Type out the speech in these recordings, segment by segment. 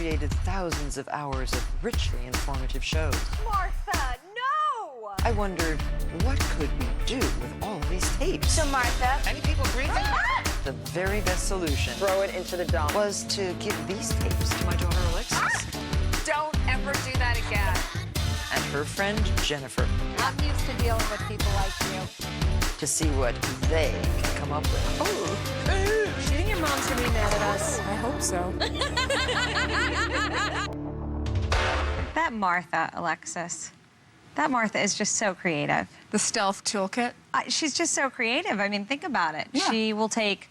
created thousands of hours of richly informative shows. Martha, no! I wondered, what could we do with all of these tapes? So, Martha... Any people breathing? The very best solution... Throw it into the dump. ...was to give these tapes to my daughter Alexis. Don't ever do that again. And her friend Jennifer. I'm used to dealing with people like you. To see what they can come up with. Oh. Do you think your mom's gonna be mad at us? I hope so. That Martha, Alexis. That Martha is just so creative. The stealth toolkit. She's just so creative. I mean, think about it. Yeah. She will take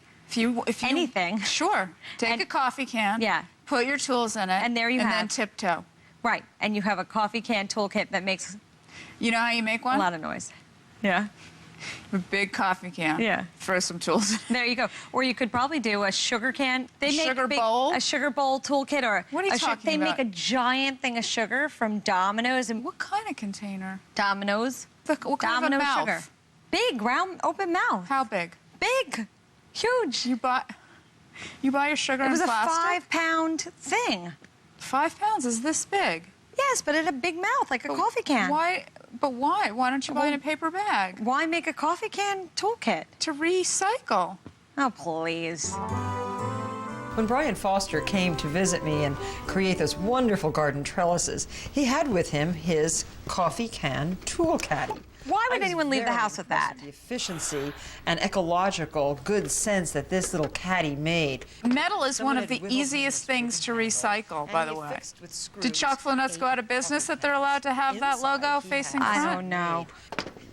anything. Sure. Take a coffee can. Yeah. Put your tools in it. And there you have. And then tiptoe. Right. And you have a coffee can toolkit that makes You know how you make one? a lot of noise. Yeah. A big coffee can. Yeah. Throw some tools in. There you go. Or you could probably do a sugar can. They make sugar bowl? A sugar bowl toolkit, or What are you talking they about? make a giant thing of sugar from Domino's and What kind of container? Domino's. What kind Domino's of a mouth? sugar. Big, round, open mouth. How big? Big. Huge. You buy your sugar It was in a plastic? 5-pound thing. 5 pounds is this big. Yes, but it had a big mouth, like a coffee can. Why? But why? Why don't you buy it in a paper bag? Why make a coffee can toolkit? To recycle. Oh, please. When Brian Foster came to visit me and create those wonderful garden trellises, he had with him his coffee can tool caddy. Why would anyone leave the house with that? The efficiency and ecological good sense that this little caddy made. Metal is Someone one of had the whittled easiest this things to recycle, by the he way. fixed with screws Did Chocolate Nuts go out of business that they're allowed to have that Inside, logo he facing had front? I don't know.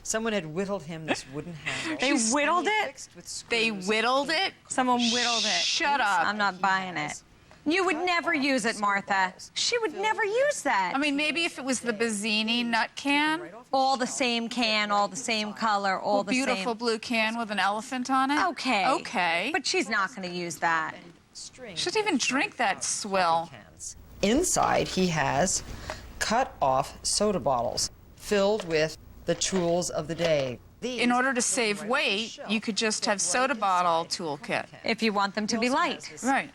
Someone had whittled him this wooden handle. They whittled And he it? fixed with They screws whittled it? Someone whittled it. Shut up. I'm not buying it. You would never use it, Martha. She would never use that. I mean, maybe if it was the Bazzini nut can, All the same can, all the same color, all the beautiful same. blue can with an elephant on it. Okay. Okay. But she's not going to use that. She doesn't even drink that swill. Inside, he has cut off soda bottles filled with the tools of the day. In order to save weight, you could just have soda bottle toolkit. If you want them to be light. Right.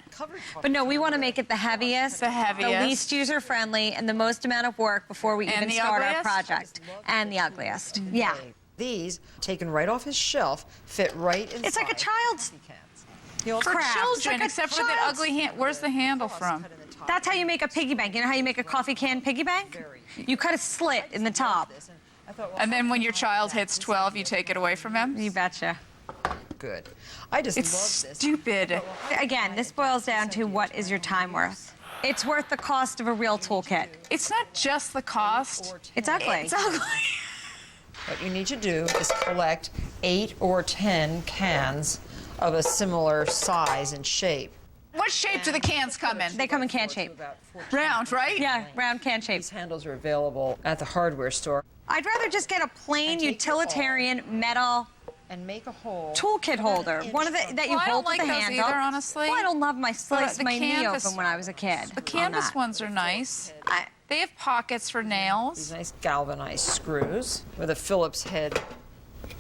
But no, we want to make it the heaviest, The heaviest. least user-friendly, and the most amount of work before we And even the start our ugliest? project. And the ugliest. Yeah. These, taken right off his shelf, fit right inside. It's like a child's. He also For Crap. children, It's like a except for the child's- ugly hand. Where's the handle from? That's how you make a piggy bank. You know how you make a coffee can piggy bank? You cut a slit in the top. And then when your child hits 12, you take it away from him? You betcha. good. I just It's love this. stupid. Again, this boils down to what is your time worth? It's worth the cost of a real toolkit. It's not just the cost. It's ugly. It's ugly. What you need to do is collect 8 or 10 cans of a similar size and shape. What shape do the cans come in? They come in can shape. Round, right? Yeah, round can shape. These handles are available at the hardware store. I'd rather just get a plain And take utilitarian metal And make a hole. toolkit holder. One of the that you Well, I hold don't with like the those handle. either, honestly. Well, I don't love my slice the my knee canvas- open when I was a kid. The canvas on that. ones are nice. I- They have pockets for These nails. nice galvanized screws with a Phillips head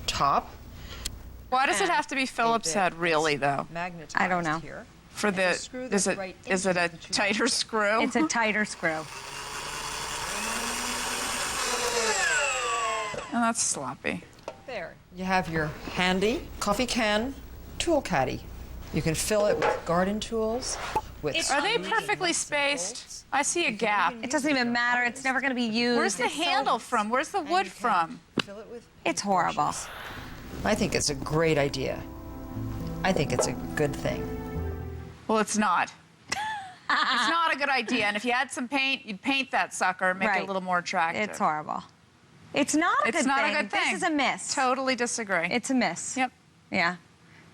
top. Why does it have to be Phillips head, really, though? Magnetized I don't know. Here. For the, screw is them it right is it a into the tighter screw? It's a tighter screw. Oh, that's sloppy. There. You have your handy coffee can tool caddy. You can fill it with garden tools, with Are they perfectly spaced? I see a gap. It doesn't even matter. It's never going to be used. Where's the It's so- handle from? Where's the wood from? fill it with. It's horrible. I think it's a great idea. I think it's a good thing. Well, it's not. It's not a good idea. And if you had some paint, you'd paint that sucker and make it Right. a little more attractive. It's horrible. It's not a It's good not thing. a good thing. This is a miss. Totally disagree. It's a miss. Yep. Yeah.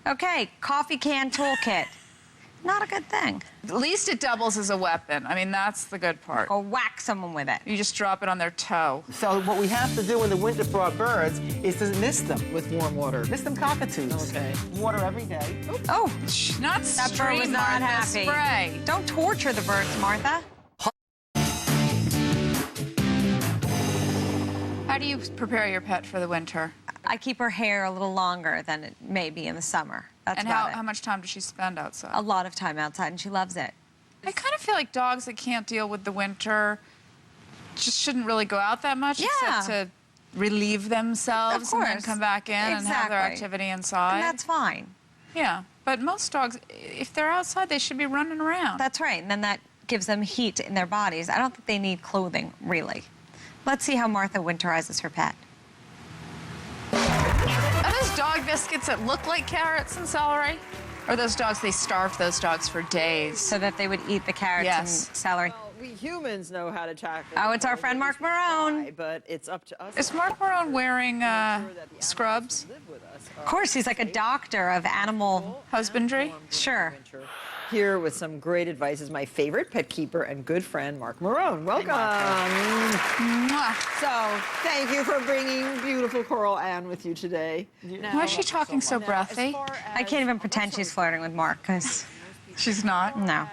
Okay, coffee can toolkit. Not a good thing. At least it doubles as a weapon. I mean, that's the good part. Or whack someone with it. You just drop it on their toe. So what we have to do in the winter for our birds is to mist them with warm water. Mist them cockatoos. Okay. Water every day. Oops. Oh, Not that bird stream, was not Martha, happy. spray. Don't torture the birds, Martha. How do you prepare your pet for the winter? I keep her hair a little longer than it may be in the summer. That's And about how it. much time does she spend outside? A lot of time outside, and she loves it. I kind of feel like dogs that can't deal with the winter just shouldn't really go out that much except to relieve themselves and then come back in and have their activity inside. And that's fine. Yeah, but most dogs, if they're outside, they should be running around. That's right, and then that gives them heat in their bodies. I don't think they need clothing, really. Let's see how Martha winterizes her pet. Are those dog biscuits that look like carrots and celery? Or those dogs, they starved those dogs for days. So that they would eat the carrots and celery. Well, we humans know how to tackle. Oh, it's our friend Mark Marone. But it's up to us. Is Mark Marone wearing scrubs? Of course, he's like a doctor of animal Husbandry? Sure. Here with some great advice is my favorite pet keeper and good friend, Mark Marone. Welcome. Mwah. So, thank you for bringing beautiful Coral Ann with you today. Why is she talking so breathy? I can't even pretend she's flirting with Mark, because She's not? no.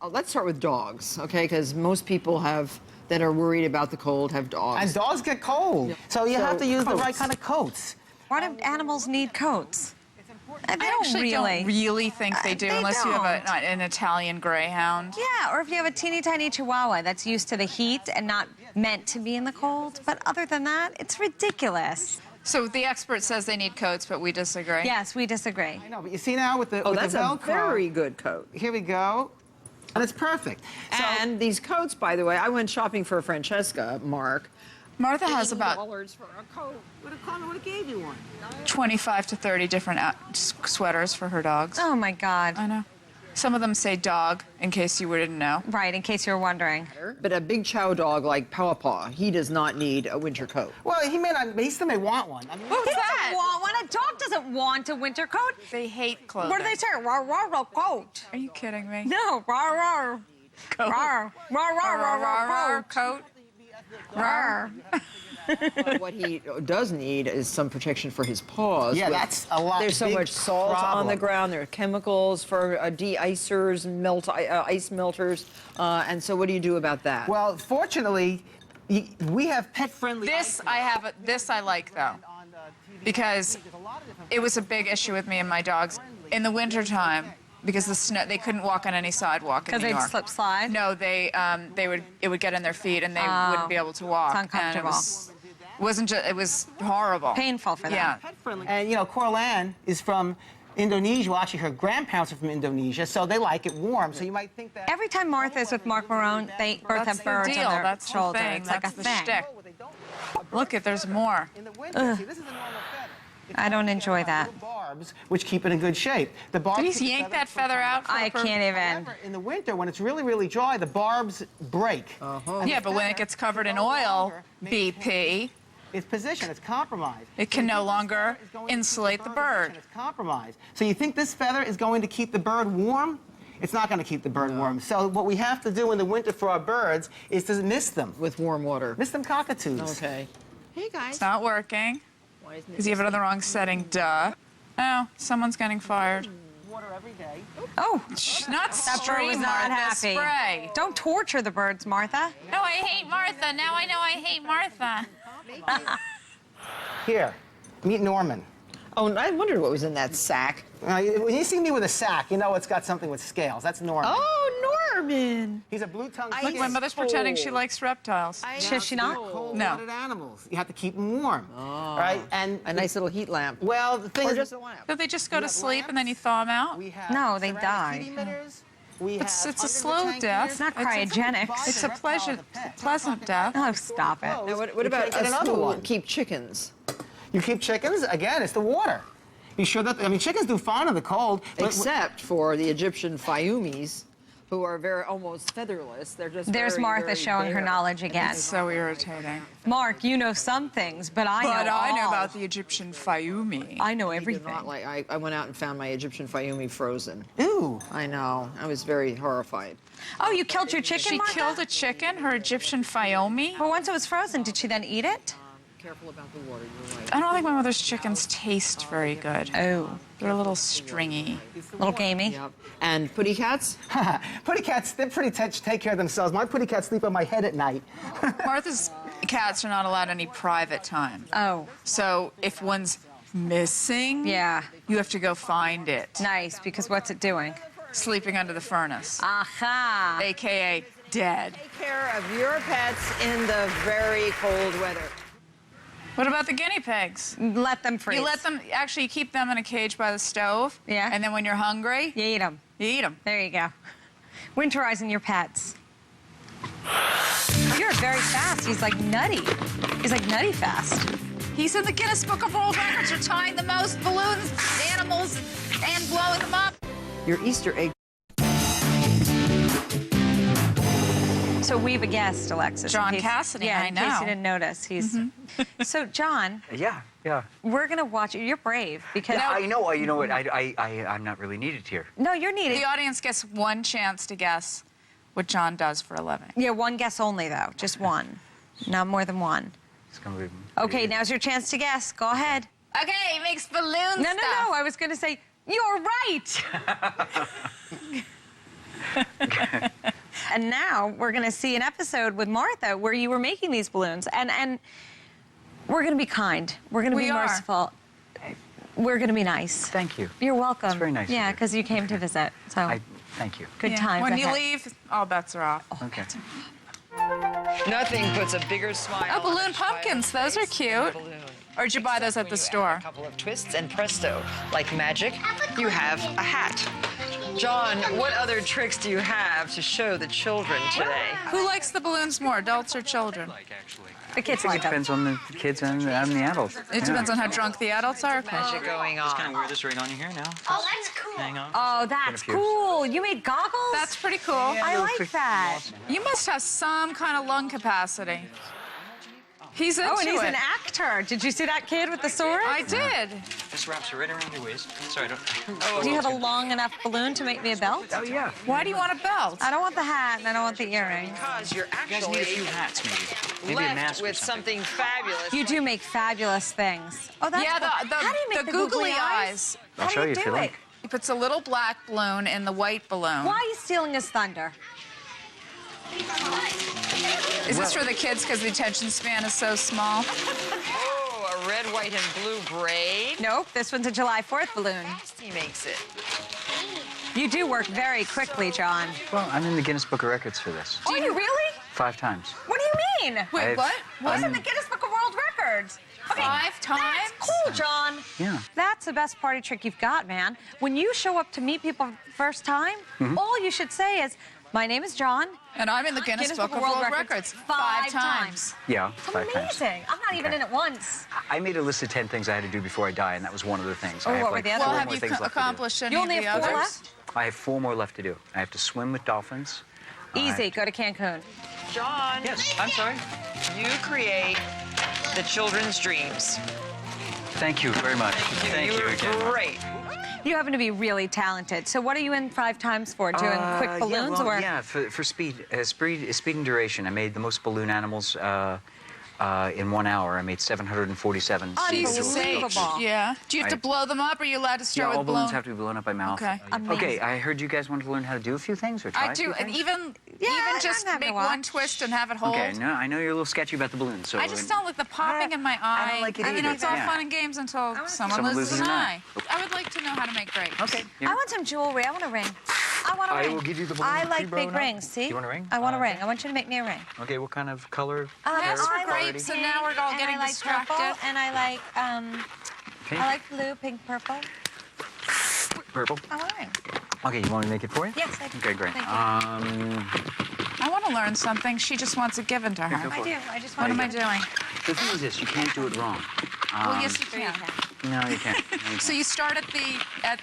Let's start with dogs, okay? Because most people that are worried about the cold have dogs. And dogs get cold. So you have to use the right kind of coats. Why do animals need coats? They I actually don't really think they do, They unless you have don't. an Italian Greyhound. Yeah, or if you have a teeny tiny Chihuahua that's used to the heat and not meant to be in the cold. But other than that, it's ridiculous. So the expert says they need coats, but we disagree. Yes, we disagree. I know, but you see now with the, Oh, with that's the a Velcro. very good coat. Here we go. And it's perfect. And these coats, by the way, I went shopping for Francesca, Mark. Martha has about $80 for a coat. Would have gave you one. 25 to 30 different sweaters for her dogs. Oh, my God. I know. Some of them say dog, in case you didn't know. Right, in case you were wondering. But a big chow dog like Paw Paw, he does not need a winter coat. Well, he may not, but he still may want one. I mean, Who's He that? doesn't want one. A dog doesn't want a winter coat. They hate clothing. What do they say? Rah, rah, rah, coat. Are you kidding me? No, rah, rah. Coat. Rah, rah, rah, rah, rah, Coat. Rah. What he does need is some protection for his paws. Yeah, that's a lot. There's so big much salt on problem. the ground. There are chemicals for de-icers, ice melters. And so what do you do about that? Well, fortunately, we have pet-friendly. This I like though, because it was a big issue with me and my dogs in the wintertime. Because the snow, they couldn't walk on any sidewalk in New Because York. they'd slip slide? No, it would get in their feet and they wouldn't be able to walk. It's uncomfortable. And it was horrible. Painful for them. Yeah. Pet-friendly. And, you know, Coral Ann is from Indonesia. Well, actually, her grandparents are from Indonesia, so they like it warm. So you might think that... Every time Martha's with Mark Marone, they both That's have the birds deal. on their That's the shoulder. thing. It's like That's a the thing. shtick. Look, there's more. In the winter, see, this is a normal feather. I don't enjoy that. Little barbs, which keep it in good shape. The barbs Did keep he the yank feather that from feather coming out? I can't even. However, in the winter, when it's really, really dry, the barbs break. And Yeah, the but when it feather gets covered in no oil, longer makes BP, its position, it's compromised. it can no longer It's going to keep insulate the bird. It's compromised. So you think this feather is going to keep the bird warm? It's not going to keep the bird warm. So what we have to do in the winter for our birds is to mist them. With warm water. Mist them cockatoos. Okay. Hey, guys. It's not working. Why isn't it Because you have it on the wrong setting, duh. Oh, someone's getting fired. Water every day. Oh, Not that bird stream, was not Martha, happy. spray. Don't torture the birds, Martha. No, I hate Martha. Now I know I hate Martha. Here, meet Norman. Oh, and I wondered what was in that sack. When you see me with a sack, you know it's got something with scales. That's Norman. Oh, Norman. He's a blue-tongued Look, my mother's pretending she likes reptiles. Does she not? cold-blooded animals. You have to keep them warm, right? And A nice little heat lamp. well, the thing Or is, just a lamp. Do they just go to have sleep and then you thaw them out? we have No, they ceramic die. heat emitters. We It's have a under slow the tank death. here. It's not cryogenics. It's a pleasant death. Oh, stop it. Now, what You about can't get us another who one. keep chickens? You keep chickens? Again, it's the water. You sure that, I mean, chickens do fine in the cold. But Except for the Egyptian Fayumis, who are almost featherless. They're just There's very, Martha very showing her bare. knowledge again. It's so irritating. Mark, you know some things, but I know all. about the Egyptian Fayumi. I know He did everything. not like, I went out and found my Egyptian Fayumi frozen. Ooh. I know. I was very horrified. Oh, you killed your chicken, She Martha? killed a chicken, her Egyptian Fayumi. Well, once it was frozen, did she then eat it? Careful about the water, you're right. I don't think my mother's chickens taste very good. Oh. They're a little stringy. Little gamey. Yep. And putty cats? Putty cats, they're pretty take care of themselves. My putty cats sleep on my head at night. Martha's cats are not allowed any private time. Oh, So if one's missing, yeah. you have to go find it. Nice, because what's it doing? sleeping under the furnace, Aha. AKA dead. Take care of your pets in the very cold weather. What about the guinea pigs? Let them freeze. You let them, actually, you keep them in a cage by the stove. Yeah. And then when you're hungry, You eat them. you eat them. There you go. Winterizing your pets. You're very fast. He's like nutty. He's like nutty fast. He's in the Guinness Book of World Records for tying the most balloons, animals, and blowing them up. Your Easter egg. So we have a guest, Alexis. in John case- Cassidy, Yeah, I in case know. you didn't notice. He's... So, John, Yeah. we're going to watch you. You're brave because... I know. You know what? I'm not really needed here. No, you're needed. The audience gets one chance to guess what John does for a living. Yeah, one guess only, though. Just one. Not more than one. It's gonna be. Okay, now's your chance to guess. Go ahead. Okay, he makes balloon No, stuff. no. I was going to say, you're right. And now we're going to see an episode with Martha where you were making these balloons. And we're going to be kind. We're going to be We are. merciful. We're going to be nice. Thank you. You're welcome. That's very nice of Yeah, you. because you came to visit. So Thank you. good Yeah. times When you ahead. leave, all bets are off. Okay. Nothing puts a bigger smile. Oh, balloon on a child's pumpkins. Those are face than a cute. balloon. Or did you buy those at When the you add store? A couple of twists and presto, like magic, you have a hat. John, what other tricks do you have to show the children today? Who likes the balloons more, adults or children? The kids It like them. depends on the kids and the adults. It depends on how drunk the adults are. Okay. Magic going Just kind on. of wear this right on your hair now. Oh, that's cool. Hang on. Oh, that's Confused. cool. You made goggles? That's pretty cool. I like that. You must have some kind of lung capacity. He's into Oh, and he's it. an actor. Did you see that kid with the sword? I did. This wraps right around your waist. Sorry, don't. Do you have a long enough balloon to make me a belt? Oh yeah. Why do you want a belt? I don't want the hat and I don't want the earrings. Because you're You guys need a few actually hats, maybe. Maybe a left mask or with something. something fabulous. You do make fabulous things. Oh, that's Yeah, cool. the, How do you make the the googly eyes. I'll How show do you you if do you it? like. He puts a little black balloon in the white balloon. Why are you stealing his thunder? Is this for the kids because the attention span is so small? Oh, a red, white, and blue braid. Nope, this one's a July 4th balloon. He makes it. You do work very quickly, John. Well, I'm in the Guinness Book of Records for this. Do you really? 5 times. What do you mean? Wait, I've- what? What's in the Guinness Book of World Records? Okay, 5 times? That's cool, John. Yeah. That's the best party trick you've got, man. When you show up to meet people for the first time, all you should say is, my name is John. And I'm in the Guinness Book of World Records 5 times. Yeah, 5 times. Amazing. I'm not even Okay. in it once. I made a list of 10 things I had to do before I die, and that was one of the things. Oh, I have what were like the other 4 Well, ones? have more you things left accomplished any You of only the have 4 others? left? to do. I have 4 more left to do. I have to swim with dolphins. Easy, go to Cancun. John, Yes, I'm sorry. you create the children's dreams. Thank you very much. Thank you were again. great. You happen to be really talented. So what are you in 5 times for? Doing quick balloons yeah, well, or? yeah, for speed and duration. I made the most balloon animals in 1 hour. I made 747 Jesus Unbelievable. H. Yeah. Do you have to blow them up, or are you allowed to Yeah, start all with balloons blown? have to be blown up by mouth. Okay. Okay, I heard you guys wanted to learn how to do a few things or try I a few do, and things? even I'm just happy to make one watch. twist and have it hold. Okay, no, I know you're a little sketchy about the balloons, so I just don't like the popping in my eye. I don't like it I mean, either, it's all yeah. fun and games until someone Someone loses loses an an eye. eye. I would like to know how to make grapes. Okay. I want some jewelry. I want a ring. I want a I ring. will give you the balloon I like pre-blown big up. rings. See? You want a ring? I want a ring. Okay. I want you to make me a ring. Okay, what kind of color? Yes, Hair for I like grapes, and pink, now we're all and getting I like distracted. Purple, and I like Pink? I like blue, pink, purple. Purple? I want a ring. Okay, you want me to make it for you? Yes, I do. Okay, great. Thank you. I want to learn something. She just wants it given to Go her. for I it. do. I just What want am to I doing? The thing is this, you can't do it wrong. Well, yes, you Sure you can. can. No, you can't. No, you can't. So you start at the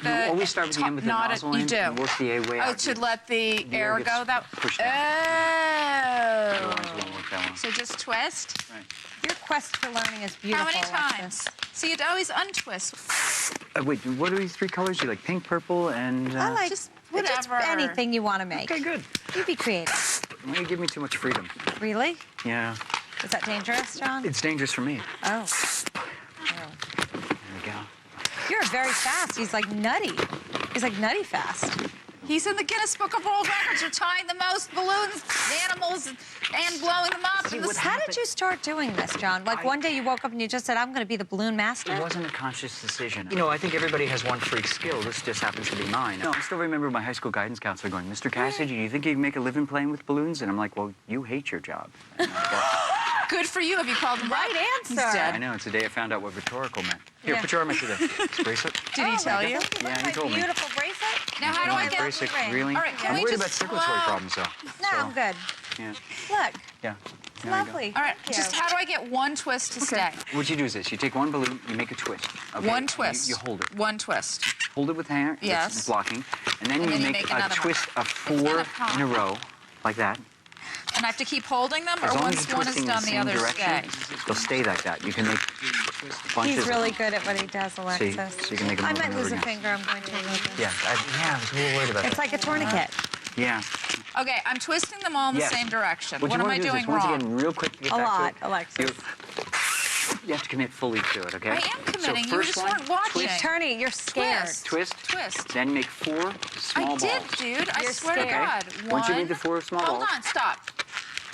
You always start with the top, end with the not nozzle you in do. and work the way Oh, out. to let the The air air go gets that. pushed down. Oh. Otherwise, it won't work that well. So just twist. Right. Your quest for learning is beautiful. How many Alexis. times? See, it always untwist. Wait, what are these 3 colors? You like pink, purple, and... I like Just just whatever. anything you want to make. Okay, good. You be creative. Why do you give me too much freedom? Really? Yeah. Is that dangerous, John? It's dangerous for me. Oh. There we go. You're very fast. He's like nutty. He's like nutty fast. He's in the Guinness Book of World Records for tying the most balloons, animals, and blowing them up. in the How did you start doing this, John? Like one day you woke up and you just said, I'm going to be the balloon master? It wasn't a conscious decision. You know, I think everybody has one freak skill. This just happens to be mine. No, I still remember my high school guidance counselor going, Mr. Cassidy, do you think you can make a living playing with balloons? And I'm like, well, you hate your job. And I'm like, Good for you. Have you called him Right back? answer. He's dead. I know, it's the day I found out what rhetorical meant. Here, put your arm into this bracelet. Did he tell you? Yeah, he told me. Beautiful bracelet. Now, how do I get... Basic, ring? really? All right, can I'm we worried just- about circulatory problems, though. No, I'm good. Yeah. Look, Yeah. it's There you go. lovely. All right, Thank just you. how do I get one twist to stay? What you do is this. You take one balloon, you make a twist. Okay? One twist. You hold it. One twist. Hold it with hand. Yes. It's blocking. And then And you then you make make a another one. twist of It's 4 not a problem. in a row, like that. And I have to keep holding them, As or long once as you're one is twisting done, in the same others direction, stay? they'll stay like that. You can make bunches He's of really them. good at what he does, Alexis. so you can make them I over might and over lose a again. finger. I'm going to lose it. Yeah, I was a little worried about It's that. like a tourniquet. Yeah. Okay, I'm twisting them all in the Yes. same direction. What What you am want I to do doing is this, wrong? once again, real quick to get A back lot, to it. Alexis. You have to commit fully to it, okay? I am committing. So You first just one, weren't watching. twist, Turning, you're scared. Twist. twist. Then make 4 small I balls. did, dude. I You're swear to scared. God. Once you One. make the 4 small Hold balls. on, stop.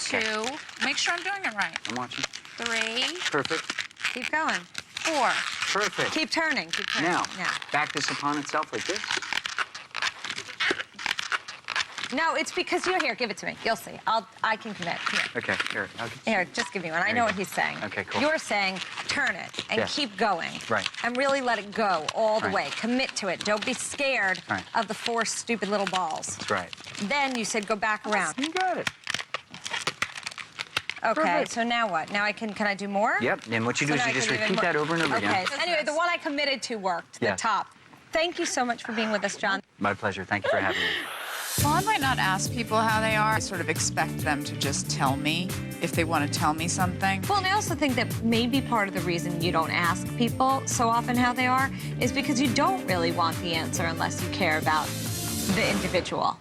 Okay. 2. Make sure I'm doing it right. I'm watching. 3. Perfect. Keep going. 4. Perfect. Keep turning. Keep turning. Now, Yeah. back this upon itself like this. No, it's because you're here. Give it to me. You'll see. I can commit. Here. Okay, here. Here, just give me one. I There know you what go. he's saying. Okay, cool. You're saying turn it and Yes. keep going. Right. And really let it go all the Right. way. Commit to it. Don't be scared Right. of the 4 stupid little balls. That's right. Then you said go back around. You got it. Okay, Perfect. so now what? Now can I do more? Yep, and what you do So is now you I just can even repeat more- that over and over Okay, again. so anyway, the one I committed to worked, the Yeah. top. Thank you so much for being with us, John. My pleasure. Thank you for having me. Well, I might not ask people how they are. I sort of expect them to just tell me if they want to tell me something. Well, and I also think that maybe part of the reason you don't ask people so often how they are is because you don't really want the answer unless you care about the individual.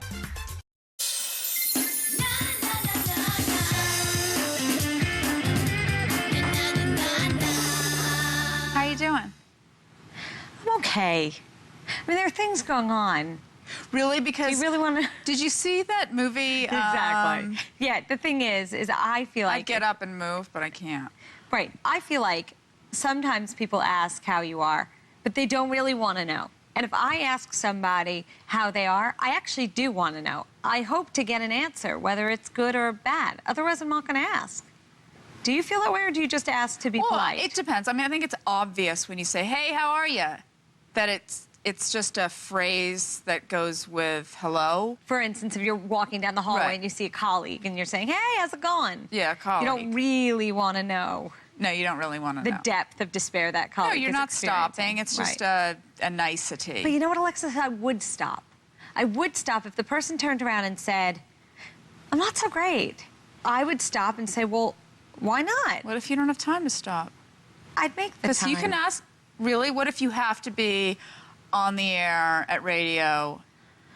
How you doing? I'm okay. I mean, there are things going on. Really? Because You really want to... did you see that movie? Yeah, the thing is I feel I like... get up and move, but I can't. Right. I feel like sometimes people ask how you are, but they don't really want to know. And if I ask somebody how they are, I actually do want to know. I hope to get an answer, whether it's good or bad. Otherwise, I'm not going to ask. Do you feel that way, or do you just ask to be Well, polite? it depends. I mean, I think it's obvious when you say, "Hey, how are you?" that it's just a phrase that goes with hello. For instance, if you're walking down the hallway Right. and you see a colleague and you're saying, "Hey, how's it going?" Yeah, a colleague. You don't really want to know No, you don't really want to the know. depth of despair that No, colleague you're is not experiencing. stopping. It's just Right. a nicety. But you know what, Alexis? I would stop. I would stop if the person turned around and said, "I'm not so great." I would stop and say, "Well, why not?" What if you don't have time to stop? I'd make the Because time. you can ask, really, what if you have to be on the air at radio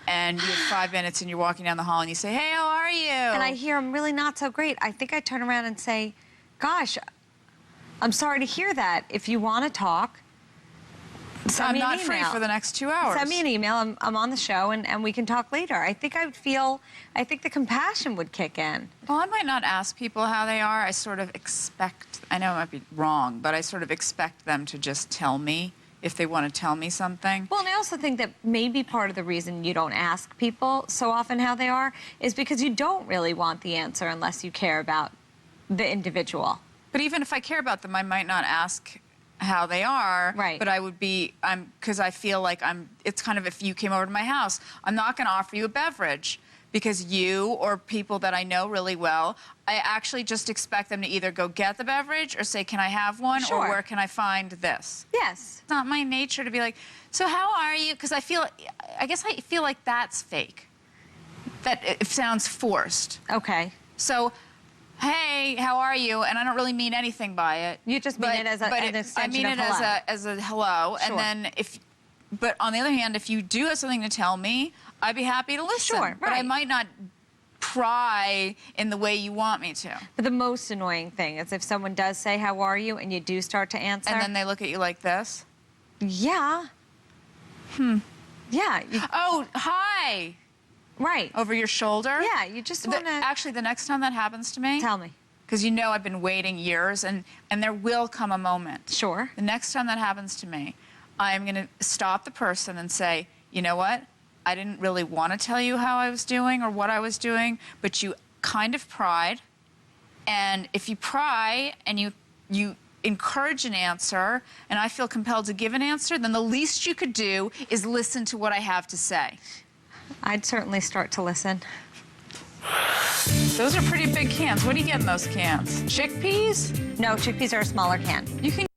and you have 5 minutes and you're walking down the hall and you say, "Hey, how are you?" And I hear I'm really not so great. I think I'd turn around and say, "Gosh, I'm sorry to hear that. If you want to talk, send I'm me an not free email. for the next 2 hours. Send me an email. I'm on the show, and we can talk later." I think the compassion would kick in. Well, I might not ask people how they are. I sort of expect, I know it might be wrong, but I sort of expect them to just tell me if they want to tell me something. Well, and I also think that maybe part of the reason you don't ask people so often how they are is because you don't really want the answer unless you care about the individual. But even if I care about them, I might not ask how they are. Right. But I would be, because I feel like it's kind of if you came over to my house, I'm not going to offer you a beverage because you or people that I know really well, I actually just expect them to either go get the beverage or say, "Can I have one?" Sure. Or "Where can I find this?" Yes. It's not my nature to be like, "So how are you?" Because I guess I feel like that's fake. That it sounds forced. Okay. So, "Hey, how are you?" And I don't really mean anything by it. You just mean it as an extension I mean of it hello. as a hello. Sure. And then but on the other hand, if you do have something to tell me, I'd be happy to listen. Sure, But I right. might not pry in the way you want me to. But the most annoying thing is if someone does say, "How are you?" and you do start to answer. And then they look at you like this. Yeah. Yeah. "Oh, hi." Right. over your shoulder. Yeah, you just want to... Actually, the next time that happens to me, Tell me. because you know I've been waiting years, and there will come a moment. Sure. The next time that happens to me, I'm going to stop the person and say, you know what? I didn't really want to tell you how I was doing or what I was doing, but you kind of pried. And if you pry and you encourage an answer, and I feel compelled to give an answer, then the least you could do is listen to what I have to say. I'd certainly start to listen. Those are pretty big cans. What do you get in those cans? Chickpeas? No, chickpeas are a smaller can. You can